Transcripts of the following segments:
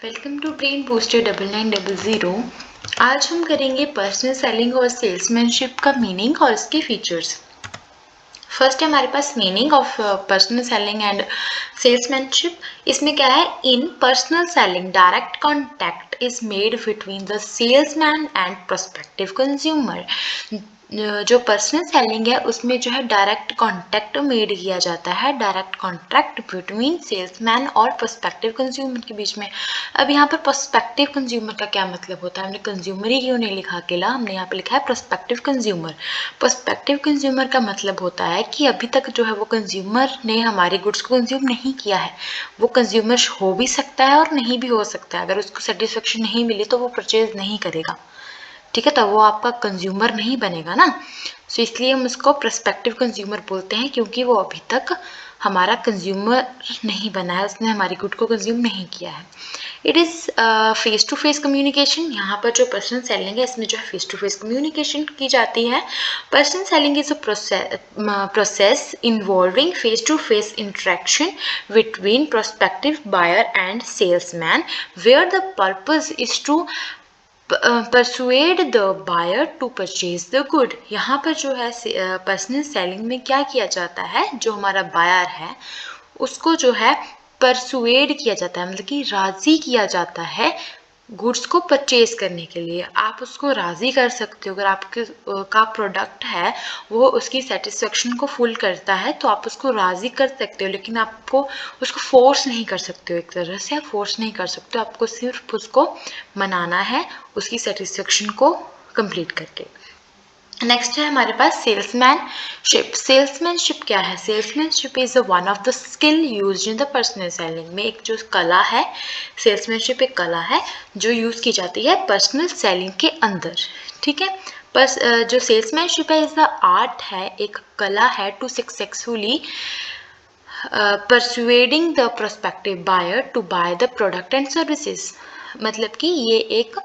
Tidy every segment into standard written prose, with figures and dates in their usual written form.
Welcome to brain booster 9900। आज हम करेंगे पर्सनल सेलिंग और सेल्समैनशिप का मीनिंग और इसके फीचर्स। फर्स्ट है हमारे पास meaning of personal selling and salesmanship. इसमें क्या है, in personal selling direct contact is made between the salesman and prospective consumer. जो पर्सनल सेलिंग है उसमें जो है डायरेक्ट कॉन्टैक्ट मेड किया जाता है, डायरेक्ट कॉन्टैक्ट बिटवीन सेल्समैन और प्रोस्पेक्टिव कंज्यूमर के बीच में। अब यहाँ पर प्रोस्पेक्टिव कंज्यूमर का क्या मतलब होता है, हमने कंज्यूमर ही क्यों नहीं लिखा अकेला, हमने यहाँ पे लिखा है प्रोस्पेक्टिव कंज्यूमर। प्रोस्पेक्टिव कंज्यूमर का मतलब होता है कि अभी तक जो है वो कंज्यूमर ने हमारे गुड्स को कंज्यूम नहीं किया है। वो कंज्यूमर हो भी सकता है और नहीं भी हो सकता है। अगर उसको सेटिस्फेक्शन नहीं मिली तो वो परचेज नहीं करेगा, ठीक है, तो वो आपका कंज्यूमर नहीं बनेगा ना। सो इसलिए हम उसको प्रोस्पेक्टिव कंज्यूमर बोलते हैं, क्योंकि वो अभी तक हमारा कंज्यूमर नहीं बना है, उसने हमारी गुड को कंज्यूम नहीं किया है। It is face to face communication. यहाँ पर जो पर्सनल सेलिंग है इसमें जो है फेस टू फेस कम्युनिकेशन की जाती है। Personal selling is a process involving face to face interaction between prospective buyer and salesman where the purpose is to persuade the buyer to purchase the good. यहाँ पर जो है personal selling में क्या किया जाता है, जो हमारा बायर है उसको जो है परसुएड किया जाता है, मतलब कि राज़ी किया जाता है गुड्स को परचेज करने के लिए। आप उसको राज़ी कर सकते हो, अगर आपके का प्रोडक्ट है वो उसकी सेटिस्फेक्शन को फुल करता है तो आप उसको राज़ी कर सकते हो, लेकिन आपको उसको फोर्स नहीं कर सकते हो। एक तरह से आप फोर्स नहीं कर सकते हो, आपको सिर्फ उसको मनाना है उसकी सेटिस्फेक्शन को कंप्लीट करके। नेक्स्ट है हमारे पास सेल्समैनशिप। सेल्समैनशिप क्या है, salesmanship is one of the skill use in the personal selling में। एक जो कला है, सेल्समैनशिप एक कला है जो यूज की जाती है पर्सनल सेलिंग के अंदर, ठीक है। बस जो सेल्समैनशिप है इज द आर्ट है, एक कला है to successfully persuading the prospective buyer to buy the product and services. मतलब कि ये एक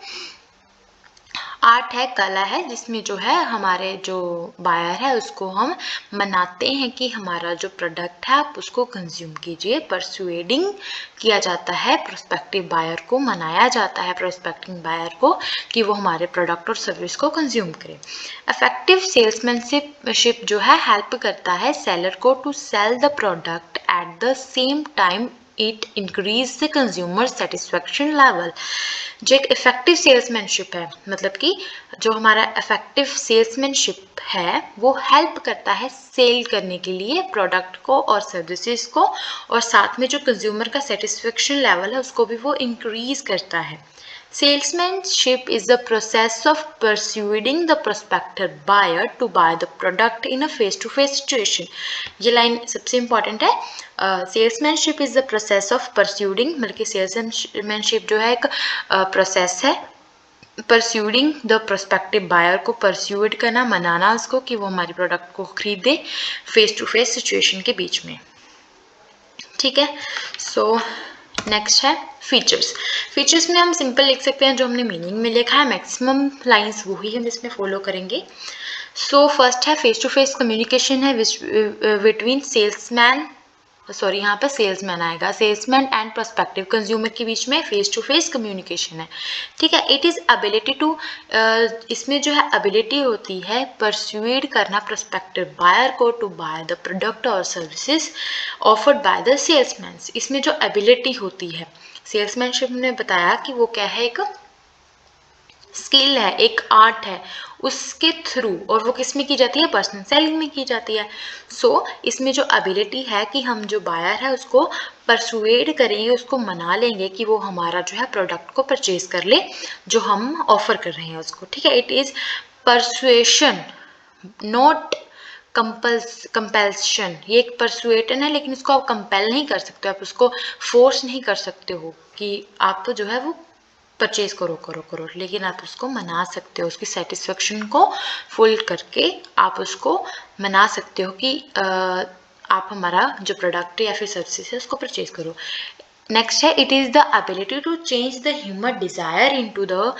आर्ट है, कला है, जिसमें जो है हमारे जो बायर है उसको हम मनाते हैं कि हमारा जो प्रोडक्ट है आप उसको कंज्यूम कीजिए। परसुएडिंग किया जाता है, प्रोस्पेक्टिव बायर को मनाया जाता है, प्रोस्पेक्टिव बायर को कि वो हमारे प्रोडक्ट और सर्विस को कंज्यूम करे। इफेक्टिव सेल्समैनशिप जो है हेल्प करता है सेलर को to sell the product at the same time it increase the consumer satisfaction level. जो एक इफेक्टिव सेल्समैनशिप है, मतलब कि जो हमारा इफेक्टिव सेल्समैनशिप है वो हेल्प करता है सेल करने के लिए प्रोडक्ट को और सर्विसेज को, और साथ में जो कंज्यूमर का सेटिस्फेक्शन लेवल है उसको भी वो इंक्रीज करता है। Salesmanship is the process of persuading the prospective buyer to buy the product in a face-to-face situation. ये लाइन सबसे इम्पॉर्टेंट है। Salesmanship is the process of persuading, मतलब कि सेल्समैनशिप जो है एक प्रोसेस है परस्यूडिंग द प्रोस्पेक्टिव बायर को परस्यूड करना, मनाना उसको कि वो हमारे प्रोडक्ट को खरीदे फेस टू फेस सिचुएशन के बीच में, ठीक है। सो नेक्स्ट है फीचर्स। फीचर्स में हम सिंपल लिख सकते हैं जो हमने मीनिंग में लिखा है, मैक्सिमम लाइंस वही हम इसमें फॉलो करेंगे। सो फर्स्ट है फेस टू फेस कम्युनिकेशन है बिटवीन सेल्समैन, सॉरी यहाँ पे सेल्समैन आएगा, सेल्समैन एंड प्रोस्पेक्टिव कंज्यूमर के बीच में फेस टू फेस कम्युनिकेशन है, ठीक है। इट इज़ एबिलिटी टू, इसमें जो है एबिलिटी होती है परस्यूड करना प्रोस्पेक्टिव बायर को टू बाय द प्रोडक्ट और services offered by the salesman. इसमें जो एबिलिटी होती है, सेल्समैनशिप ने बताया कि वो क्या है, एक स्किल है, एक आर्ट है, उसके थ्रू, और वो किस में की जाती है, पर्सनल सेलिंग में की जाती है। सो इसमें जो एबिलिटी है कि हम जो बायर है उसको परसुएड करेंगे, उसको मना लेंगे कि वो हमारा जो है प्रोडक्ट को परचेज कर ले जो हम ऑफर कर रहे हैं उसको, ठीक है। It is persuasion not compulsion. ये एक परसुएटन है लेकिन इसको आप कंपेल नहीं कर सकते, आप उसको फोर्स नहीं कर सकते हो कि आप जो है वो परचेज करो करो करो, लेकिन आप उसको मना सकते हो, उसकी सेटिस्फेक्शन को फुल करके आप उसको मना सकते हो कि आप हमारा जो प्रोडक्ट है या फिर सर्विस है उसको परचेज करो। नेक्स्ट है it is the ability to change the human desire into the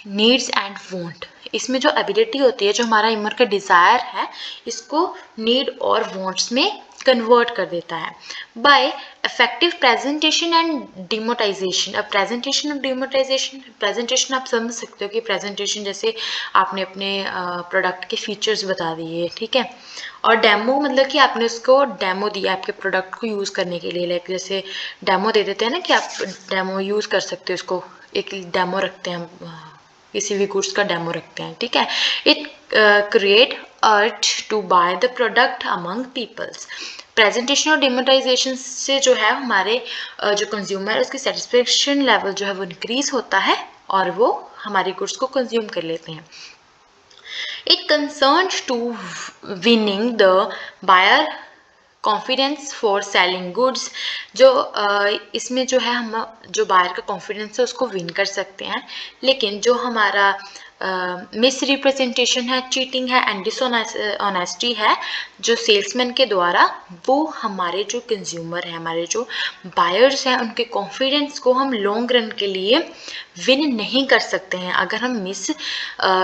needs and want. इसमें जो एबिलिटी होती है, जो हमारा ह्यूमन का डिज़ायर है, इसको नीड और वांट्स में कन्वर्ट कर देता है बाय इफेक्टिव प्रेजेंटेशन एंड डिमोटाइजेशन। अब प्रेजेंटेशन और डिमोटाइजेशन, प्रेजेंटेशन आप समझ सकते हो कि प्रेजेंटेशन जैसे आपने अपने प्रोडक्ट के फीचर्स बता दिए, ठीक है, और डेमो मतलब कि आपने उसको डेमो दिया आपके प्रोडक्ट को यूज़ करने के लिए, लाइक जैसे डेमो दे देते हैं ना कि आप डेमो यूज़ कर सकते हो, इसको एक डेमो रखते हैं, किसी भी गुड्स का डेमो रखते हैं, ठीक है। It create urge to buy the product among peoples. Presentation और डिमोटाइजेशन से जो है हमारे जो कंज्यूमर है उसकी सेटिस्फेक्शन लेवल जो है वो इंक्रीज होता है और वो हमारी गुड्स को कंज्यूम कर लेते हैं। It concerns to winning the buyer confidence for selling goods. जो इसमें जो है हम जो बायर का कॉन्फिडेंस है उसको विन कर सकते हैं, लेकिन जो हमारा मिस रिप्रेजेंटेशन है, चीटिंग है एंड डिसऑनेस्टी है जो सेल्समैन के द्वारा, वो हमारे जो कंज्यूमर हैं, हमारे जो बायर्स हैं, उनके कॉन्फिडेंस को हम लॉन्ग रन के लिए विन नहीं कर सकते हैं। अगर हम मिस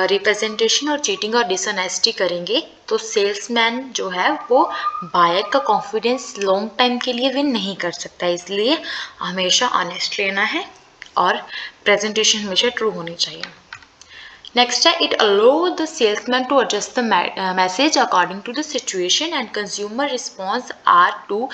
रिप्रेजेंटेशन और चीटिंग और डिसऑनेस्टी करेंगे तो सेल्समैन जो है वो बायर का कॉन्फिडेंस लॉन्ग टाइम के लिए विन नहीं कर सकता है। इसलिए हमेशा ऑनेस्ट रहना है और प्रेजेंटेशन हमेशा ट्रू होनी चाहिए। नेक्स्ट है it allow the salesman to adjust the message according to the situation and consumer response or to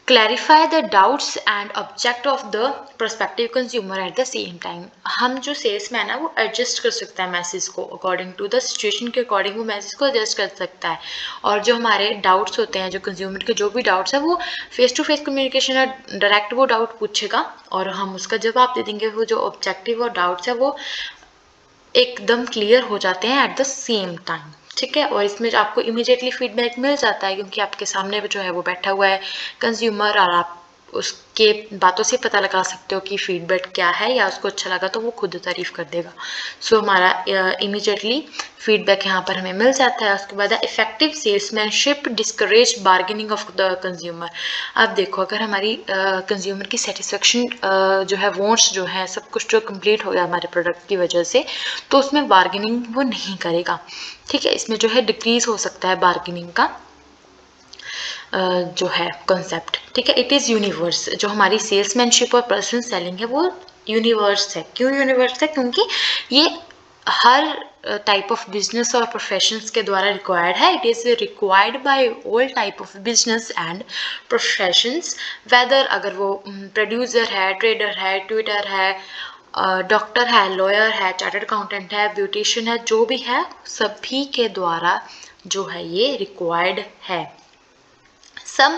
clarify the doubts and object of the prospective consumer at the same time। हम जो salesman है वो adjust कर सकता है message को according to the situation के according, वो मैसेज को एडजस्ट कर सकता है, और जो हमारे डाउट्स होते हैं, जो कंज्यूमर के जो भी डाउट्स है वो फेस टू फेस कम्युनिकेशन है, डायरेक्ट वो डाउट पूछेगा और हम उसका जवाब दे देंगे। वो जो ऑब्जेक्टिव और डाउट्स है वो एकदम क्लियर हो जाते हैं एट द सेम टाइम, ठीक है। और इसमें आपको इमीडिएटली फीडबैक मिल जाता है क्योंकि आपके सामने जो है वो बैठा हुआ है कंज्यूमर और आप उसके बातों से पता लगा सकते हो कि फीडबैक क्या है, या उसको अच्छा लगा तो वो खुद तारीफ कर देगा। सो हमारा इमीडिएटली फीडबैक यहाँ पर हमें मिल जाता है। उसके बाद effective salesmanship discourage bargaining of the consumer. अब देखो अगर हमारी कंज्यूमर की सेटिस्फेक्शन जो है, वॉन्ट्स जो है, सब कुछ जो कंप्लीट हो गया हमारे प्रोडक्ट की वजह से, तो उसमें बार्गेनिंग वो नहीं करेगा, ठीक है। इसमें जो है डिक्रीज हो सकता है बार्गेनिंग का जो है कॉन्सेप्ट, ठीक है। It is universe. जो हमारी सेल्समैनशिप और पर्सनल सेलिंग है वो यूनिवर्स है। क्यों यूनिवर्स है? क्योंकि ये हर टाइप ऑफ बिजनेस और प्रोफेशंस के द्वारा रिक्वायर्ड है। It is required by all type of business and professions, whether अगर वो प्रोड्यूसर है, ट्रेडर है, ट्विटर है, डॉक्टर है, लॉयर है, चार्टर्ड अकाउंटेंट है, ब्यूटिशियन है, जो भी है सभी के द्वारा जो है ये रिक्वायर्ड है। Some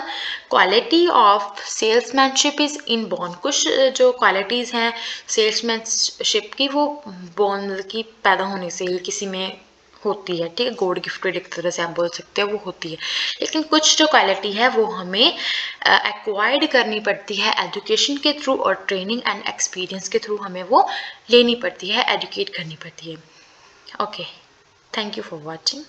quality of salesmanship is inborn. कुछ जो क्वालिटीज़ हैं सेल्समैनशिप की वो बॉर्न की पैदा होने से ही किसी में होती है, ठीक है, गॉड गिफ्टेड एक तरह से आप बोल सकते हो, वो होती है। लेकिन कुछ जो क्वालिटी है वो हमें एक्वायर्ड करनी पड़ती है एजुकेशन के थ्रू और ट्रेनिंग एंड एक्सपीरियंस के थ्रू हमें वो लेनी पड़ती है, एजुकेट करनी पड़ती है। Okay, thank you for watching.